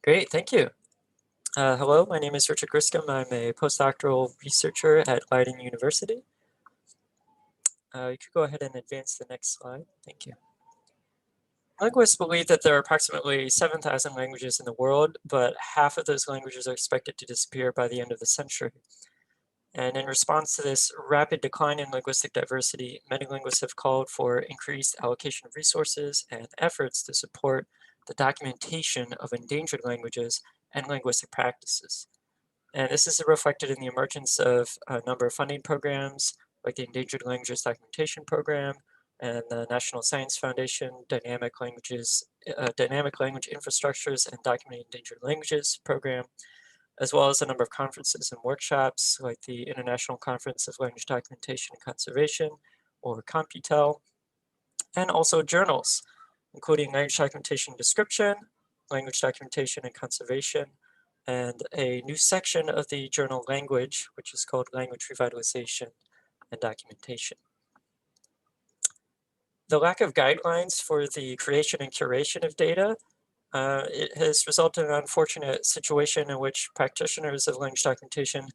Great, thank you. Hello, my name is Richard Griscom. I'm a postdoctoral researcher at Leiden University. You could go ahead and advance the next slide. Thank you. Linguists believe that there are approximately 7,000 languages in the world, but half of those languages are expected to disappear by the end of the century. And in response to this rapid decline in linguistic diversity, many linguists have called for increased allocation of resources and efforts to support the documentation of endangered languages and linguistic practices. And this is reflected in the emergence of a number of funding programs like the Endangered Languages Documentation Program and the National Science Foundation Dynamic Language Infrastructures and Documenting Endangered Languages Program, as well as a number of conferences and workshops like the International Conference of Language Documentation and Conservation, or COMPUTEL, and also journals, including Language Documentation and Description, Language Documentation and Conservation, and a new section of the journal Language, which is called Language Revitalization and Documentation. The lack of guidelines for the creation and curation of data it has resulted in an unfortunate situation in which practitioners of language documentation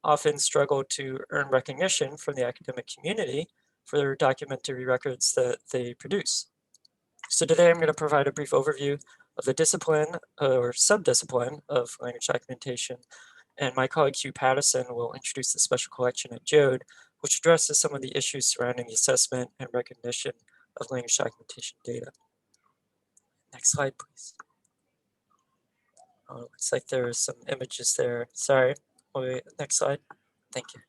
often struggle to earn recognition from the academic community for their documentary records that they produce. So today I'm going to provide a brief overview of the discipline or subdiscipline of language documentation, and my colleague Hugh Paterson will introduce the special collection at JOHD, which addresses some of the issues surrounding the assessment and recognition of language documentation data. Next slide, please. Oh, looks like there are some images there. Sorry. Wait, next slide. Thank you.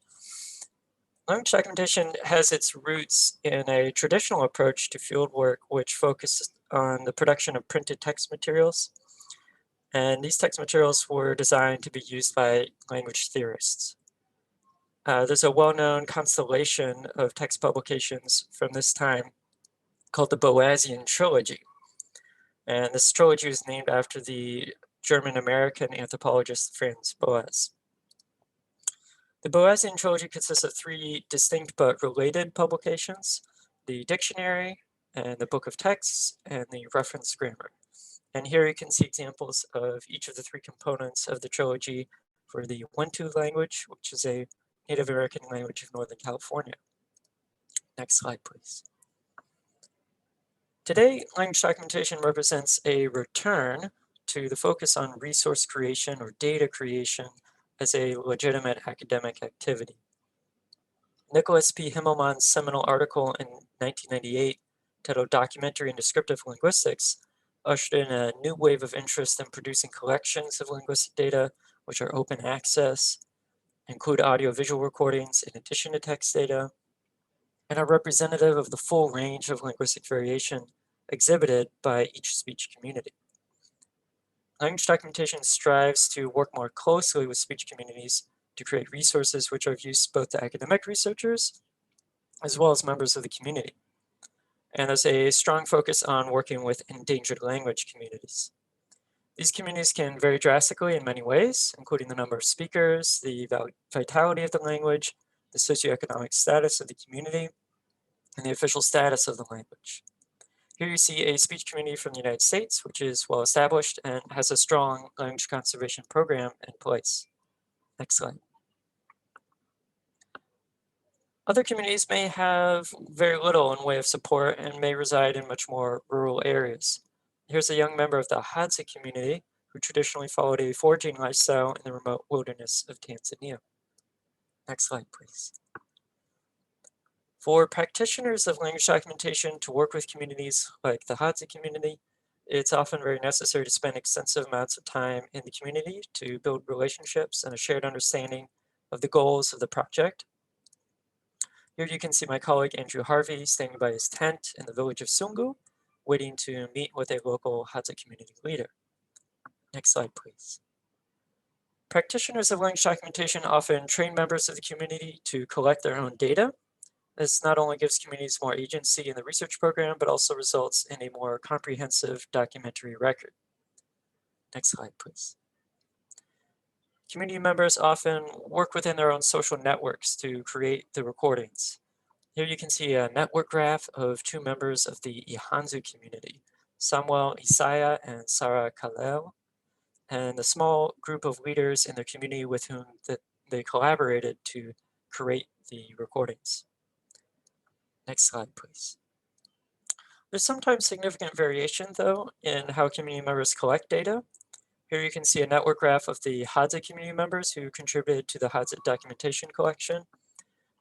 Language documentation has its roots in a traditional approach to fieldwork, which focused on the production of printed text materials. And these text materials were designed to be used by language theorists. There's a well-known constellation of text publications from this time called the Boasian Trilogy. And this trilogy is named after the German-American anthropologist Franz Boas. The Boasian Trilogy consists of three distinct but related publications: the dictionary, and the book of texts, and the reference grammar. And here you can see examples of each of the three components of the trilogy for the Wintu language, which is a Native American language of Northern California. Next slide, please. Today, language documentation represents a return to the focus on resource creation or data creation as a legitimate academic activity. Nicholas P. Himmelmann's seminal article in 1998 titled Documentary and Descriptive Linguistics ushered in a new wave of interest in producing collections of linguistic data which are open access, include audio-visual recordings in addition to text data, and are representative of the full range of linguistic variation exhibited by each speech community. Language documentation strives to work more closely with speech communities to create resources which are of use both to academic researchers as well as members of the community. And there's a strong focus on working with endangered language communities. These communities can vary drastically in many ways, including the number of speakers, the vitality of the language, the socioeconomic status of the community, and the official status of the language. Here you see a speech community from the United States, which is well established and has a strong language conservation program in place. Next slide. Other communities may have very little in way of support and may reside in much more rural areas. Here's a young member of the Hadza community who traditionally followed a foraging lifestyle in the remote wilderness of Tanzania. Next slide, please. For practitioners of language documentation to work with communities like the Hadza community, it's often very necessary to spend extensive amounts of time in the community to build relationships and a shared understanding of the goals of the project. Here you can see my colleague Andrew Harvey standing by his tent in the village of Sungu, waiting to meet with a local Hadza community leader. Next slide, please. Practitioners of language documentation often train members of the community to collect their own data. This not only gives communities more agency in the research program, but also results in a more comprehensive documentary record. Next slide, please. Community members often work within their own social networks to create the recordings. Here you can see a network graph of two members of the Ihanzu community, Samuel Isaiah and Sarah Kalel. and the small group of leaders in their community with whom they collaborated to create the recordings. Next slide, please. There's sometimes significant variation, though, in how community members collect data. Here you can see a network graph of the Hadza community members who contributed to the Hadza documentation collection.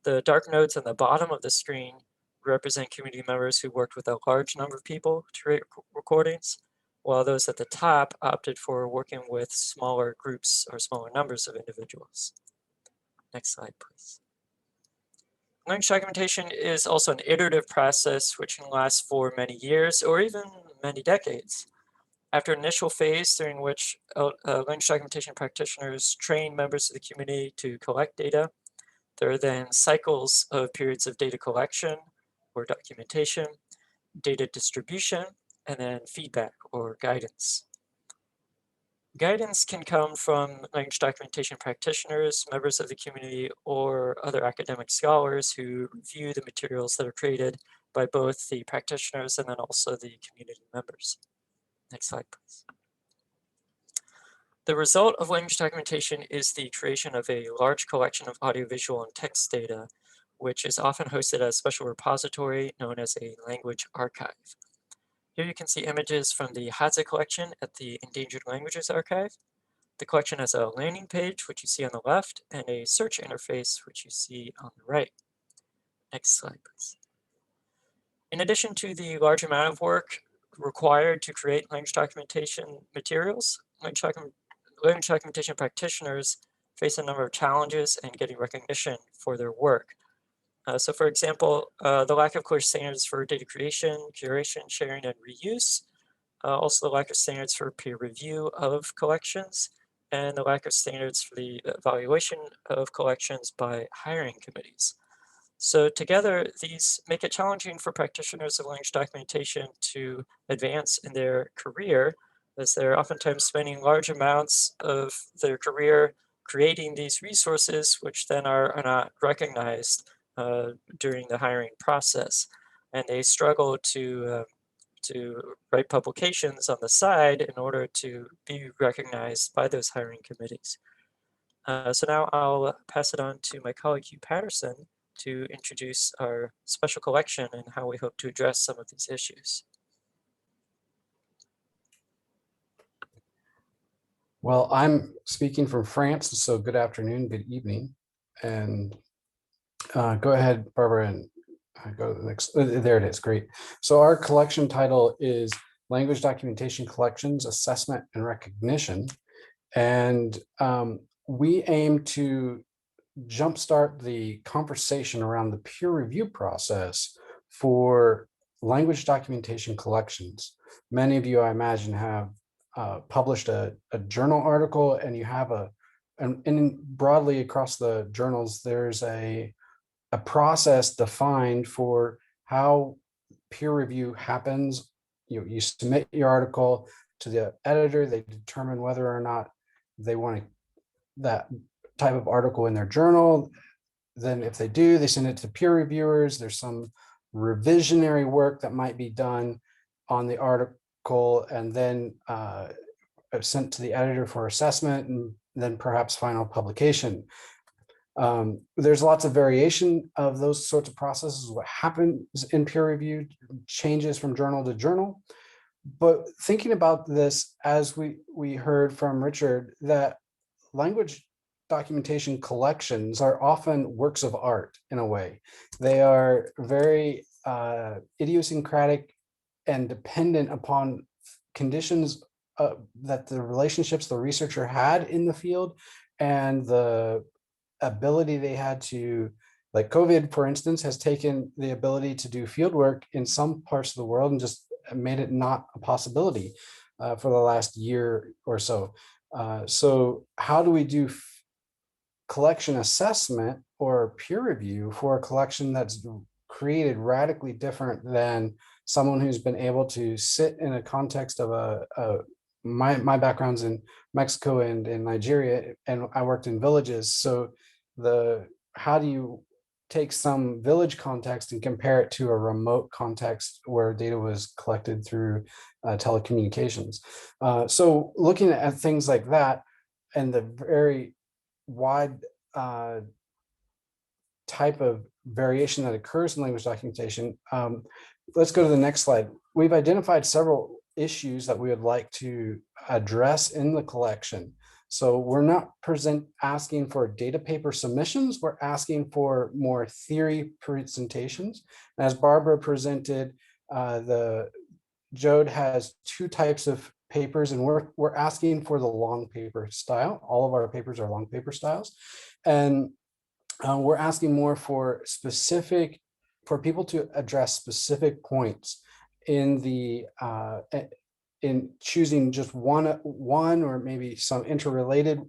The dark nodes on the bottom of the screen represent community members who worked with a large number of people to create recordings, while those at the top opted for working with smaller groups or smaller numbers of individuals. Next slide, please. Language documentation is also an iterative process which can last for many years or even many decades. After an initial phase during which language documentation practitioners train members of the community to collect data, there are then cycles of periods of data collection or documentation, data distribution, and then feedback or guidance. Guidance can come from language documentation practitioners, members of the community, or other academic scholars who review the materials that are created by both the practitioners and then also the community members. Next slide, please. The result of language documentation is the creation of a large collection of audiovisual and text data, which is often hosted at a special repository known as a language archive. Here you can see images from the Hadza collection at the Endangered Languages Archive. The collection has a landing page, which you see on the left, and a search interface, which you see on the right. Next slide, please. In addition to the large amount of work required to create language documentation materials, language documentation practitioners face a number of challenges in getting recognition for their work. So for example, the lack of clear standards for data creation, curation, sharing, and reuse, also the lack of standards for peer review of collections, and the lack of standards for the evaluation of collections by hiring committees. So together, these make it challenging for practitioners of language documentation to advance in their career, as they're oftentimes spending large amounts of their career creating these resources, which then are not recognized during the hiring process. And they struggle to write publications on the side in order to be recognized by those hiring committees. So now I'll pass it on to my colleague Hugh Paterson to introduce our special collection and how we hope to address some of these issues. Well, I'm speaking from France, so good afternoon, good evening. And go ahead, Barbara, and go to the next. There it is, great. So our collection title is Language Documentation Collections, Assessment and Recognition. And we aim to jumpstart the conversation around the peer review process for language documentation collections. Many of you, I imagine, have published a journal article, and you have and broadly across the journals, there's a process defined for how peer review happens. You submit your article to the editor, they determine whether or not they want that type of article in their journal. Then if they do, they send it to peer reviewers. There's some revisionary work that might be done on the article, and then sent to the editor for assessment, and then perhaps final publication. There's lots of variation of those sorts of processes. What happens in peer review changes from journal to journal. But thinking about this, as we heard from Richard, that language documentation collections are often works of art in a way. They are very idiosyncratic and dependent upon conditions that the relationships the researcher had in the field and the ability they had to, like COVID, for instance, has taken the ability to do field work in some parts of the world and just made it not a possibility for the last year or so. So how do we do collection assessment or peer review for a collection that's created radically different than someone who's been able to sit in a context of my background's in Mexico and in Nigeria, and I worked in villages. So how do you take some village context and compare it to a remote context where data was collected through telecommunications. So looking at things like that and the very wide type of variation that occurs in language documentation, let's go to the next slide. We've identified several issues that we would like to address in the collection. So we're not asking for data paper submissions, we're asking for more theory presentations. As Barbara presented, the JOHD has two types of papers, and we're asking for the long paper style. All of our papers are long paper styles. And we're asking more for people to address specific points in the in choosing just one or maybe some interrelated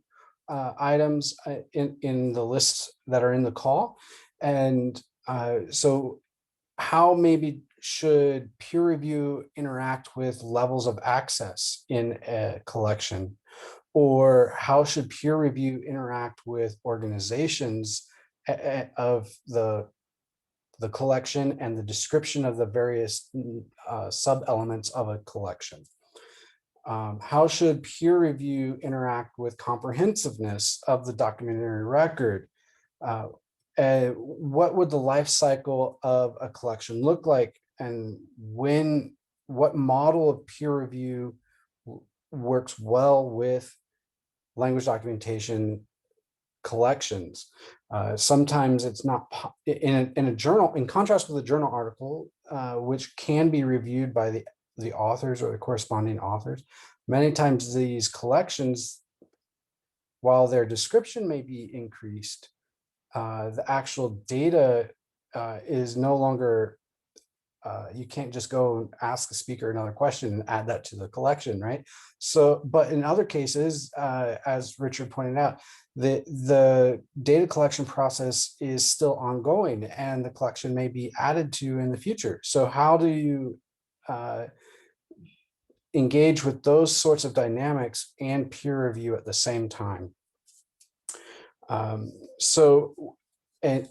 items in the lists that are in the call. And so how maybe should peer review interact with levels of access in a collection? Or how should peer review interact with organizations of the collection and the description of the various sub-elements of a collection? How should peer review interact with comprehensiveness of the documentary record? What would the life cycle of a collection look like, and what model of peer review works well with language documentation collections? Sometimes it's not in a journal, in contrast with a journal article, which can be reviewed by the authors or the corresponding authors. Many times these collections, while their description may be increased, the actual data is no longer, you can't just go and ask the speaker another question and add that to the collection, right? So, but in other cases, as Richard pointed out, the data collection process is still ongoing and the collection may be added to in the future. So how do you engage with those sorts of dynamics and peer review at the same time? And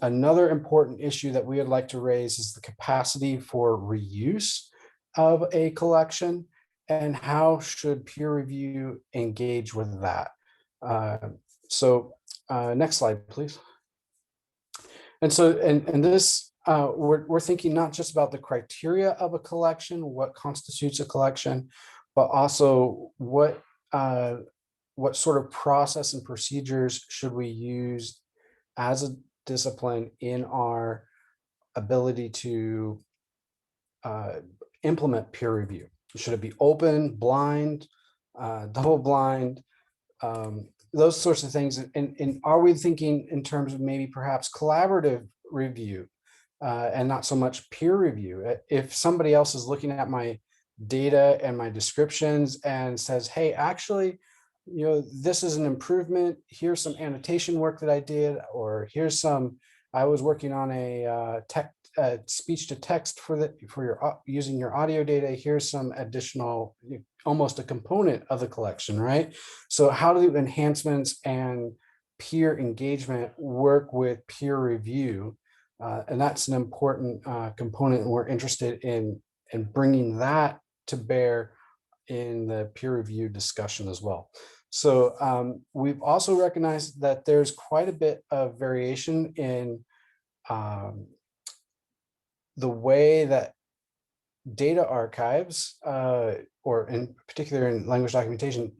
another important issue that we would like to raise is the capacity for reuse of a collection, and how should peer review engage with that? Next slide, please. And so, and this, we're thinking not just about the criteria of a collection, what constitutes a collection, but also what sort of process and procedures should we use as a discipline in our ability to implement peer review. Should it be open, blind, double blind, those sorts of things? And are we thinking in terms of maybe perhaps collaborative review and not so much peer review? If somebody else is looking at my data and my descriptions and says, hey, actually, this is an improvement. Here's some annotation work that I did, or here's I was working on a speech to text for your using your audio data. Here's some additional, almost a component of the collection, right? So how do enhancements and peer engagement work with peer review? And that's an important component, and we're interested in bringing that to bear in the peer review discussion as well. So we've also recognized that there's quite a bit of variation in the way that data archives, or in particular in language documentation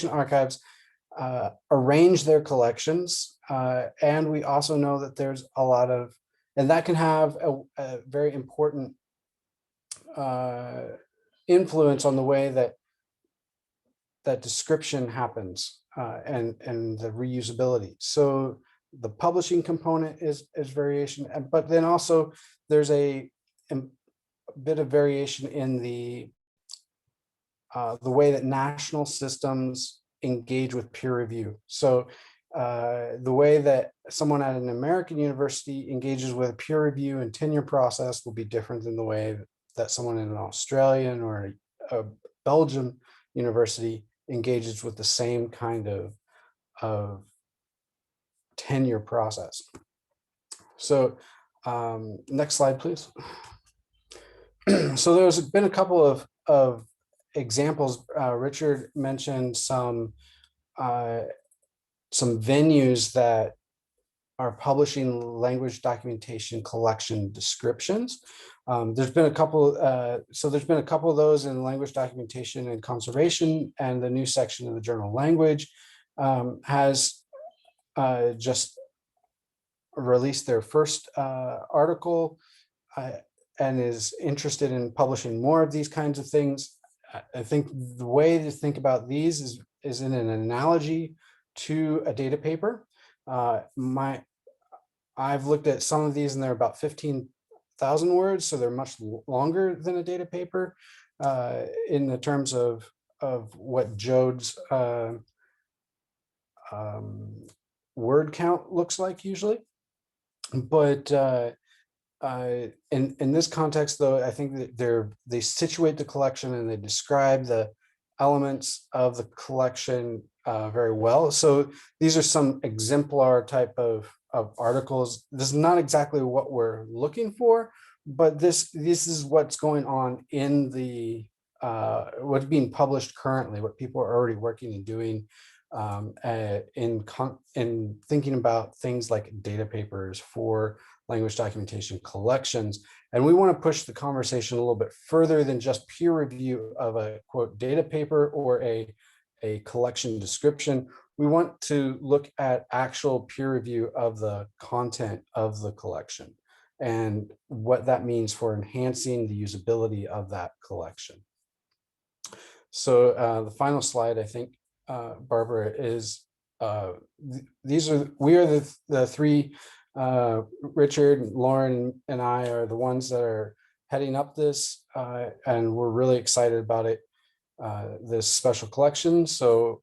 archives, arrange their collections. And we also know that there's a lot of, and that can have a very important influence on the way that description happens and the reusability. So the publishing component is variation, but then also there's a bit of variation in the way that national systems engage with peer review. So the way that someone at an American university engages with a peer review and tenure process will be different than the way that someone in an Australian or a Belgian university engages with the same kind of tenure process. So next slide, please. So there's been a couple of examples. Richard mentioned some venues that are publishing language documentation collection descriptions. There's been a couple, so there's been a couple of those in language documentation and conservation, and the new section of the journal Language has just released their first article and is interested in publishing more of these kinds of things. I think the way to think about these is in an analogy to a data paper. I've looked at some of these and they're about 15,000 words, so they're much longer than a data paper in the terms of what JOHD's word count looks like usually. But in this context, though, I think that they situate the collection and they describe the elements of the collection very well. So these are some exemplar type of articles. This is not exactly what we're looking for, but this is what's going on in the what's being published currently, what people are already working and doing in thinking about things like data papers for language documentation collections. And we want to push the conversation a little bit further than just peer review of a quote data paper or a collection description. We want to look at actual peer review of the content of the collection and what that means for enhancing the usability of that collection. So the final slide, I think, Barbara, is we are the three, Richard, Lauren, and I are the ones that are heading up this, and we're really excited about it, this special collection. So